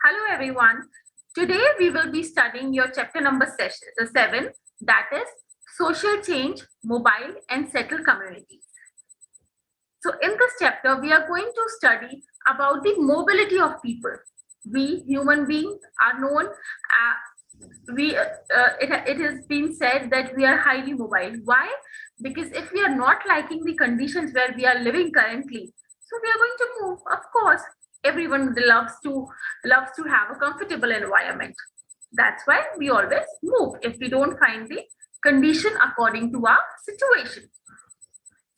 Hello everyone. Today we will be studying your chapter number 7, that is social change, mobile and settled communities. So in this chapter we are going to study about the mobility of people. We human beings are known it has been said that we are highly mobile. Why? Because if we are not liking the conditions where we are living currently, so we are going to move. Of course, everyone loves to have a comfortable environment. That's why we always move if we don't find the condition according to our situation.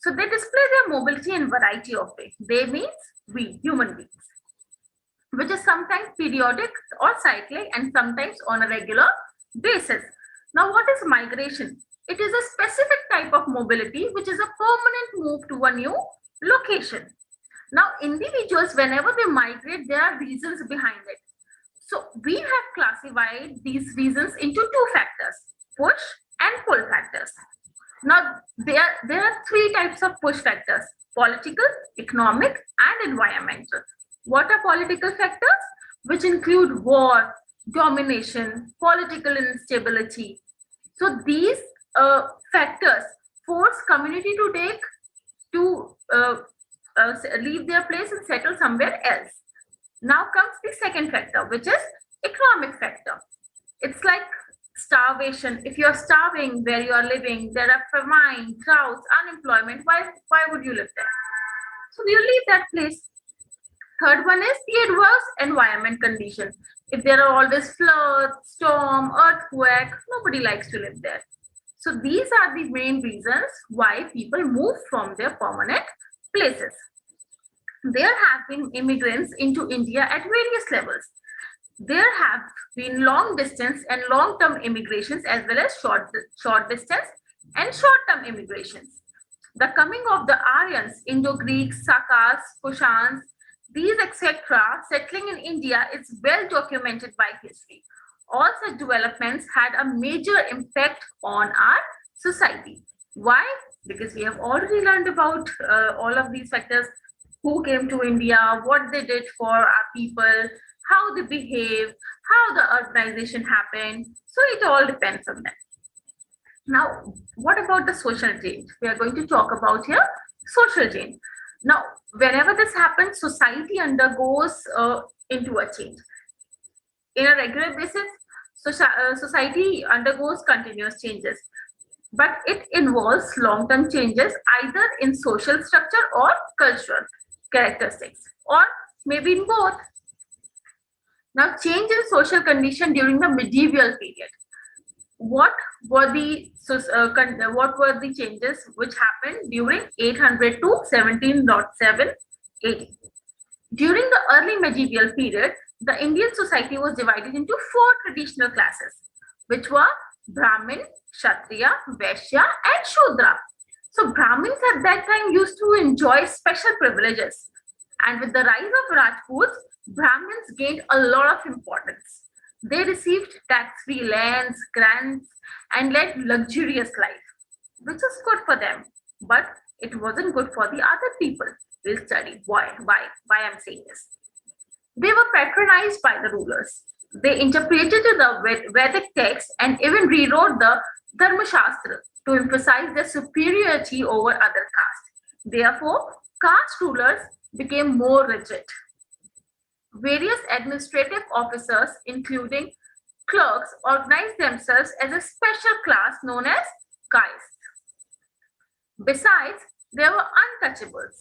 So they display their mobility in variety of ways. They means we human beings, which is sometimes periodic or cyclic and sometimes on a regular basis. Now, what is migration? It is a specific type of mobility which is a permanent move to a new location. Now, individuals, whenever they migrate, there are reasons behind it. So, we have classified these reasons into two factors, push and pull factors. Now, there are three types of push factors: political, economic, and environmental. What are political factors? Which include war, domination, political instability. So these factors force community to leave their place and settle somewhere else. Now comes the second factor, which is economic factor. It's like starvation. If you're starving where you are living, there are famine, droughts, unemployment. Why would you live there? So you leave that place. Third one is the adverse environment condition. If there are always floods, storm, earthquake, nobody likes to live there. So these are the main reasons why people move from their permanent places. There have been immigrants into India at various levels. There have been long distance and long-term immigrations as well as short distance and short-term immigrations. The coming of the Aryans, Indo-Greeks, Sakas, Kushans, these etc. settling in India is well documented by history. All such developments had a major impact on our society. Why? Because we have already learned about all of these factors: who came to India, what they did for our people, how they behave, how the urbanization happened. So it all depends on that. Now, what about the social change? We are going to talk about here social change. Now, whenever this happens, society undergoes into a change. In a regular basis, society undergoes continuous changes, but it involves long-term changes either in social structure or cultural characteristics, or maybe in both. Now, change in social condition during the medieval period. What were the changes which happened during 800 to 1707 AD? During the early medieval period, the Indian society was divided into four traditional classes, which were Brahmin, Kshatriya, Vaishya, and Shudra. So Brahmins at that time used to enjoy special privileges, and with the rise of Rajputs, Brahmins gained a lot of importance. They received tax-free lands, grants, and led luxurious life, which is good for them, but it wasn't good for the other people. We'll study why I'm saying this. They were patronized by the rulers. They interpreted the Vedic text and even rewrote the Dharma Shastra to emphasize their superiority over other castes. Therefore, caste rulers became more rigid. Various administrative officers, including clerks, organized themselves as a special class known as kais. Besides, there were untouchables.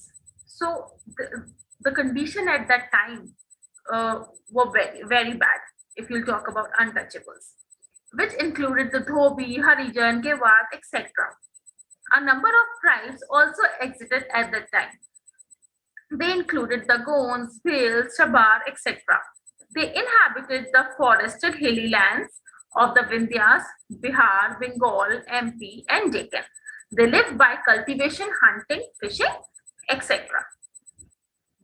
So the condition at that time were very, very bad, if you'll talk about untouchables, which included the Dhobi, Harijan, Gewat, etc. A number of tribes also existed at that time. They included the Gonds, Bhils, Shabar, etc. They inhabited the forested hilly lands of the Vindhyas, Bihar, Bengal, MP, and Deccan. They lived by cultivation, hunting, fishing, etc.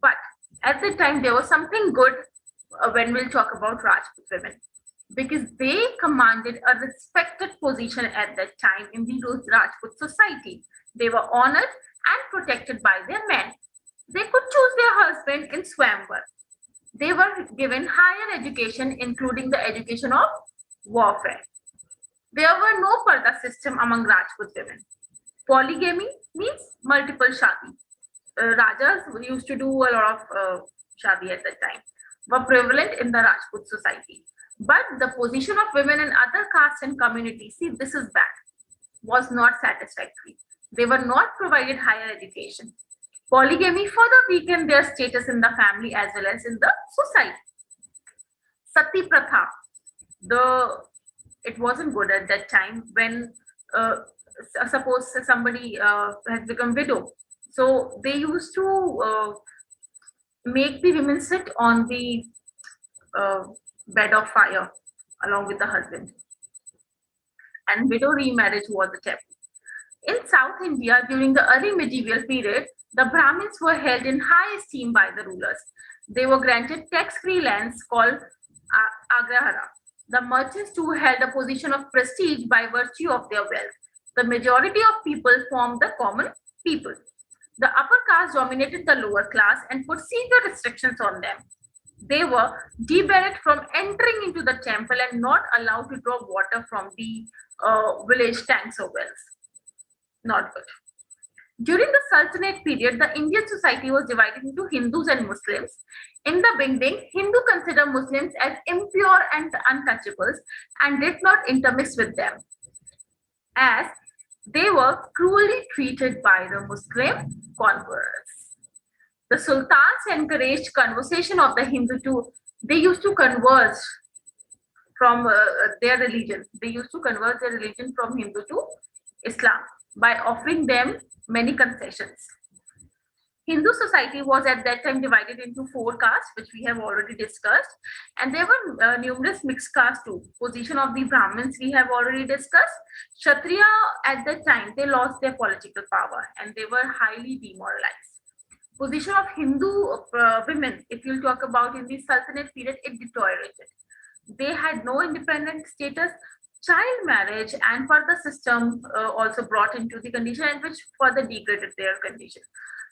But at the time, there was something good when we'll talk about Rajput women, because they commanded a respected position at that time in the Rajput society. They were honored and protected by their men. They could choose their husband in Swamvar. They were given higher education, including the education of warfare. There were no parda system among Rajput women. Polygamy means multiple shadi. Rajas used to do a lot of shadi at that time, were prevalent in the Rajput society. But the position of women in other castes and communities, see, this is bad, was not satisfactory. They were not provided higher education. Polygamy further weakened their status in the family as well as in the society. Sati Pratha, it wasn't good at that time when suppose somebody has become widow. So they used to make the women sit on the bed of fire along with the husband. And widow remarriage was a taboo. In South India, during the early medieval period, the Brahmins were held in high esteem by the rulers. They were granted tax-free lands called agrahara. The merchants too held a position of prestige by virtue of their wealth. The majority of people formed the common people. The upper caste dominated the lower class and put severe restrictions on them. They were debarred from entering into the temple and not allowed to draw water from the village tanks or wells. Not good. During the Sultanate period, the Indian society was divided into Hindus and Muslims. In the beginning, Hindu considered Muslims as impure and untouchables and did not intermix with them, as they were cruelly treated by the Muslim conquerors. The sultans encouraged conversation of the Hindu to, they used to converse from their religion. They used to convert their religion from Hindu to Islam by offering them many concessions. Hindu society was at that time divided into 4 castes, which we have already discussed, and there were numerous mixed castes too. Position of the Brahmins we have already discussed. Kshatriya at that time, they lost their political power and they were highly demoralized. Position of Hindu women, if you talk about in the Sultanate period, it deteriorated. They had no independent status. Child marriage and further system also brought into the condition, and which further degraded their condition.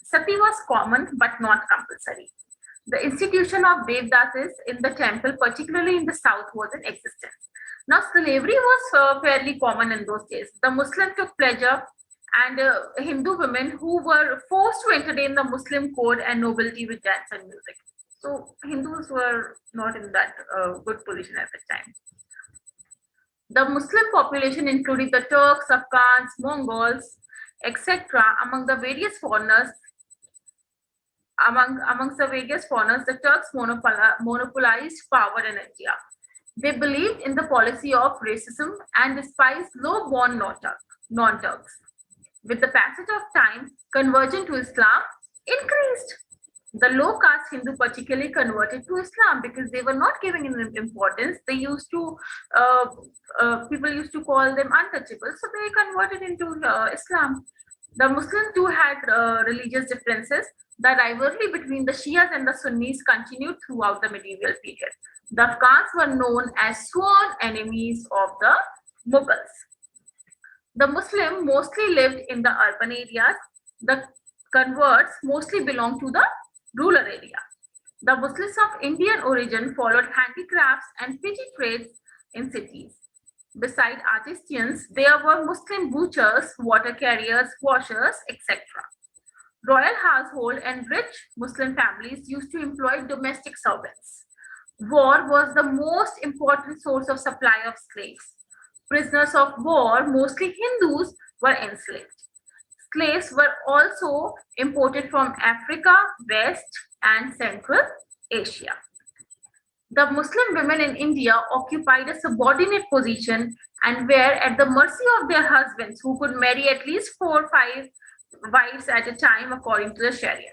Sati was common but not compulsory. The institution of Devdasis in the temple, particularly in the south, was in existence. Now, slavery was fairly common in those days. The Muslim took pleasure, and Hindu women who were forced to entertain the Muslim court and nobility with dance and music. So, Hindus were not in that good position at the time. The Muslim population included the Turks, Afghans, Mongols, etc. Amongst the various foreigners, the Turks monopolized power in India. They believed in the policy of racism and despised low-born non-Turks. With the passage of time, conversion to Islam increased. The low caste Hindu particularly converted to Islam because they were not giving it importance. They used to, people used to call them untouchables, so they converted into Islam. The Muslims too had religious differences. The rivalry between the Shias and the Sunnis continued throughout the medieval period. The Afghans were known as sworn enemies of the Mughals. The Muslims mostly lived in the urban areas. The converts mostly belonged to the rural area. The Muslims of Indian origin followed handicrafts and fishy trades in cities. Beside artisans, there were Muslim butchers, water carriers, washers, etc. Royal household and rich Muslim families used to employ domestic servants. War was the most important source of supply of slaves. Prisoners of war, mostly Hindus, were enslaved. Slaves were also imported from Africa, West, and Central Asia. The Muslim women in India occupied a subordinate position and were at the mercy of their husbands, who could marry at least 4 or 5 wives at a time according to the Sharia.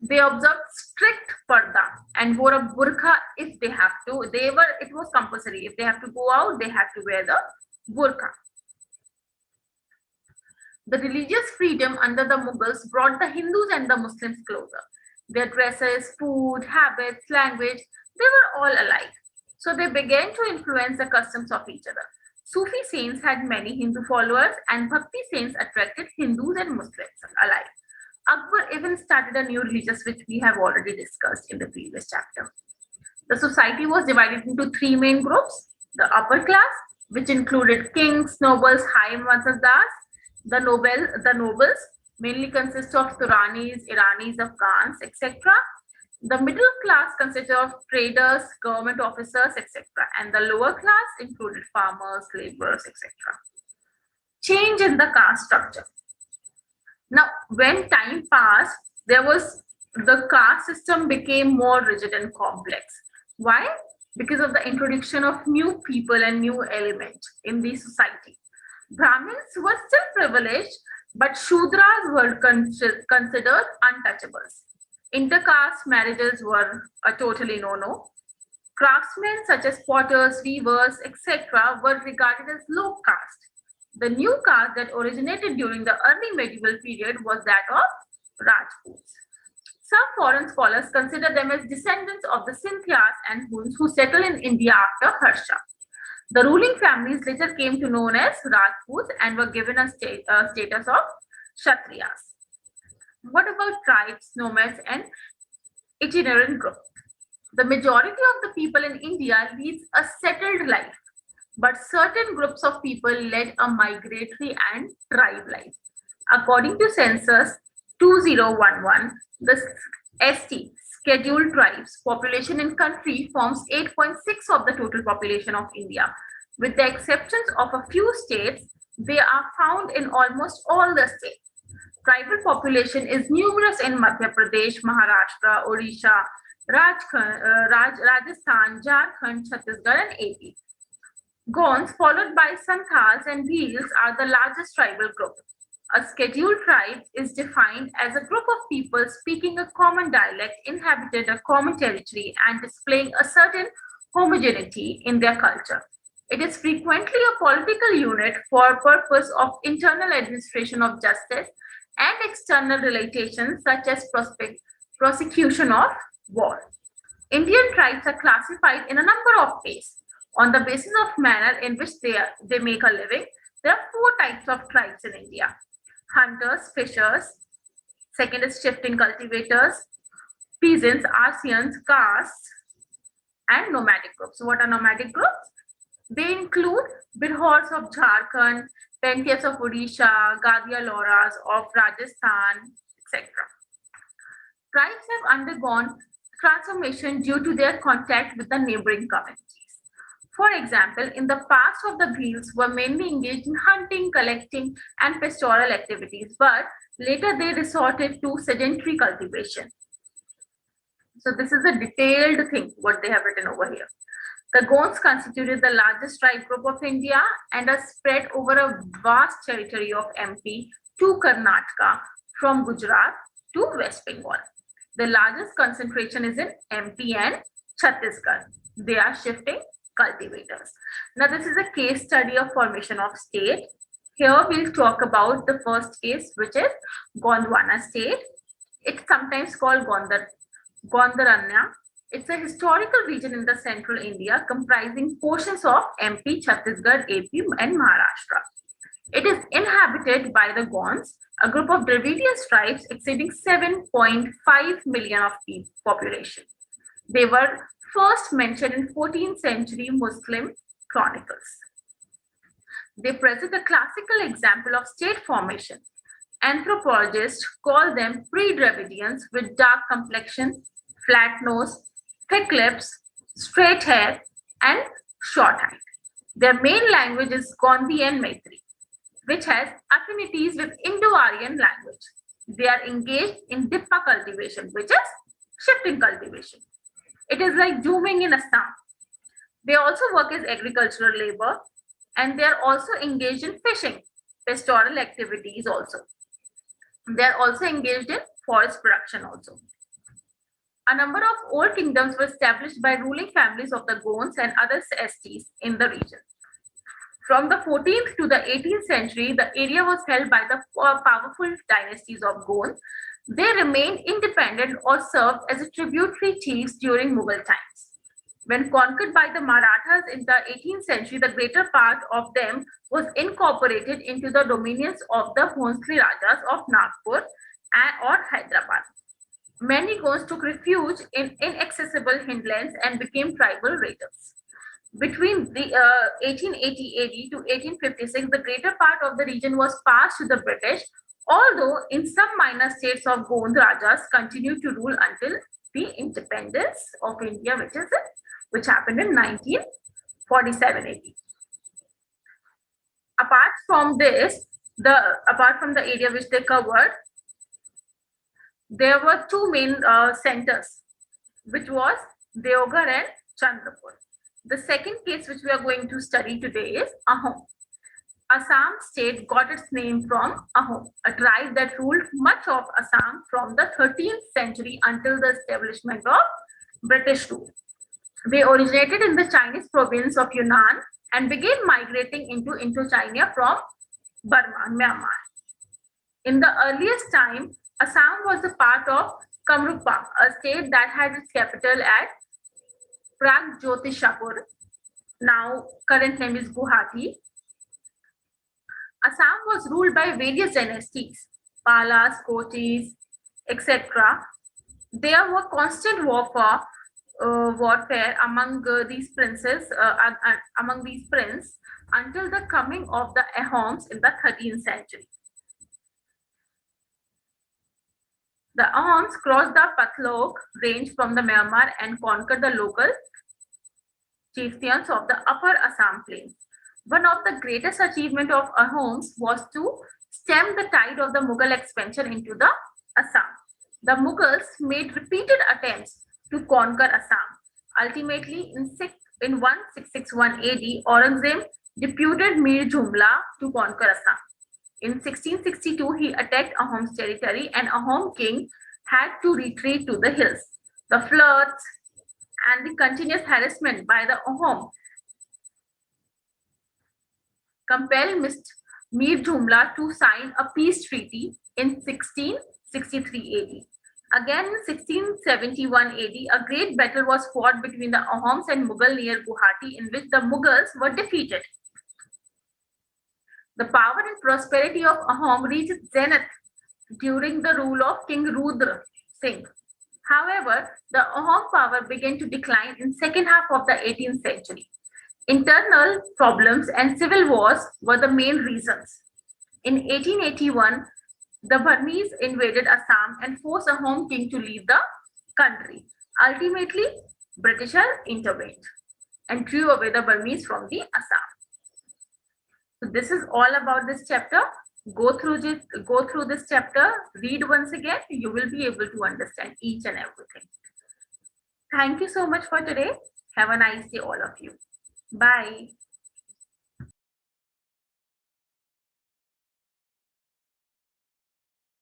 They observed strict parda and wore a burqa if they have to. It was compulsory. If they have to go out, they had to wear the burqa. The religious freedom under the Mughals brought the Hindus and the Muslims closer. Their dresses, food, habits, language, they were all alike. So they began to influence the customs of each other. Sufi saints had many Hindu followers, and Bhakti saints attracted Hindus and Muslims alike. Akbar even started a new religious which we have already discussed in the previous chapter. The society was divided into three main groups: the upper class, which included kings, nobles, high mansabdars. The nobles mainly consist of Turanis, Iranis, Afghans, etc. The middle class consisted of traders, government officers, etc. And the lower class included farmers, laborers, etc. Change in the caste structure. Now, when time passed, the caste system became more rigid and complex. Why? Because of the introduction of new people and new elements in the society. Brahmins were still privileged, but Shudras were considered untouchables. Intercaste marriages were a totally no-no. Craftsmen such as potters, weavers, etc. were regarded as low caste. The new caste that originated during the early medieval period was that of Rajputs. Some foreign scholars consider them as descendants of the Scythians and Huns who settled in India after Harsha. The ruling families later came to known as Rajputs and were given a status of Kshatriyas. What about tribes, nomads, and itinerant groups? The majority of the people in India leads a settled life, but certain groups of people led a migratory and tribe life. According to Census 2011, the ST scheduled tribes population in country forms 8.6 of the total population of India. With the exceptions of a few states, they are found in almost all the states. Tribal population is numerous in Madhya Pradesh, Maharashtra, Odisha, Rajasthan, Jharkhand, Chhattisgarh, and AP. Gonds, followed by Santals and Bhils, are the largest tribal group. A scheduled tribe is defined as a group of people speaking a common dialect, inhabited a common territory, and displaying a certain homogeneity in their culture. It is frequently a political unit for purpose of internal administration of justice and external relations such as prosecution of war. Indian tribes are classified in a number of ways. On the basis of manner in which they make a living, there are four types of tribes in India: hunters, fishers, second is shifting cultivators, peasants, Arsians, castes, and nomadic groups. What are nomadic groups? They include Bidhors of Jharkhand, Pentyas of Odisha, Gadia Loras of Rajasthan, etc. Tribes have undergone transformation due to their contact with the neighboring communities. For example, in the past of the Bhils were mainly engaged in hunting, collecting, and pastoral activities, but later they resorted to sedentary cultivation. So this is a detailed thing, what they have written over here. The Gonds constituted the largest tribe group of India and are spread over a vast territory of MP to Karnataka, from Gujarat to West Bengal. The largest concentration is in MP and Chhattisgarh. They are shifting cultivators. Now this is a case study of formation of state. Here we'll talk about the first case, which is Gondwana state. It's sometimes called Gondaranya. It's a historical region in the central India comprising portions of MP, Chhattisgarh, AP, and Maharashtra. It is inhabited by the Gonds, a group of Dravidian tribes exceeding 7.5 million of population. They were first mentioned in 14th century Muslim chronicles. They present a classical example of state formation. Anthropologists call them pre-Dravidians with dark complexion, flat nose, thick lips, straight hair, and short height. Their main language is Gondi and Maitri, which has affinities with Indo-Aryan language. They are engaged in Dippa cultivation, which is shifting cultivation. It is like dooming in Assam. They also work as agricultural labor, and they are also engaged in fishing, pastoral activities also. They are also engaged in forest production also. A number of old kingdoms were established by ruling families of the Gonds and other STs in the region. From the 14th to the 18th century, the area was held by the powerful dynasties of Gond. They remained independent or served as tributary chiefs during Mughal times. When conquered by the Marathas in the 18th century, the greater part of them was incorporated into the dominions of the Bhonsle Rajas of Nagpur or Hyderabad. Many Gonds took refuge in inaccessible hinterlands and became tribal raiders. Between the 1880 AD to 1856, the greater part of the region was passed to the British, although in some minor states of Gond Rajas continued to rule until the independence of India, which happened in 1947 AD. Apart from this, apart from the area which they covered, there were two main centers, which was Deoghar and Chandrapur. The second case which we are going to study today is Ahom. Assam state got its name from Ahom, a tribe that ruled much of Assam from the 13th century until the establishment of British rule. They originated in the Chinese province of Yunnan and began migrating into Indochina from Burma, Myanmar. In the earliest time, Assam was a part of Kamrupa, a state that had its capital at Pragjyotishapur. Now, current name is Guwahati. Assam was ruled by various dynasties, Palas, Kochis, etc. There were constant warfare among these princes, until the coming of the Ahoms in the 13th century. The Ahoms crossed the Patlok range from the Myanmar and conquered the local chieftains of the upper Assam plains. One of the greatest achievements of Ahoms was to stem the tide of the Mughal expansion into the Assam. The Mughals made repeated attempts to conquer Assam. Ultimately, in 1661 AD, Aurangzeb deputed Mir Jumla to conquer Assam. In 1662, he attacked Ahom's territory and Ahom king had to retreat to the hills. The floods and the continuous harassment by the Ahom compelled Mir Jumla to sign a peace treaty in 1663 AD. Again, in 1671 AD, a great battle was fought between the Ahoms and Mughal near Guwahati, in which the Mughals were defeated. The power and prosperity of Ahom reached zenith during the rule of King Rudra Singh. However, the Ahom power began to decline in second half of the 18th century. Internal problems and civil wars were the main reasons. In 1881, the Burmese invaded Assam and forced Ahom king to leave the country. Ultimately, Britishers intervened and drew away the Burmese from the Assam. So this is all about this chapter. Go through this chapter, read once again, you will be able to understand each and everything. Thank you so much for today. Have a nice day, all of you. Bye.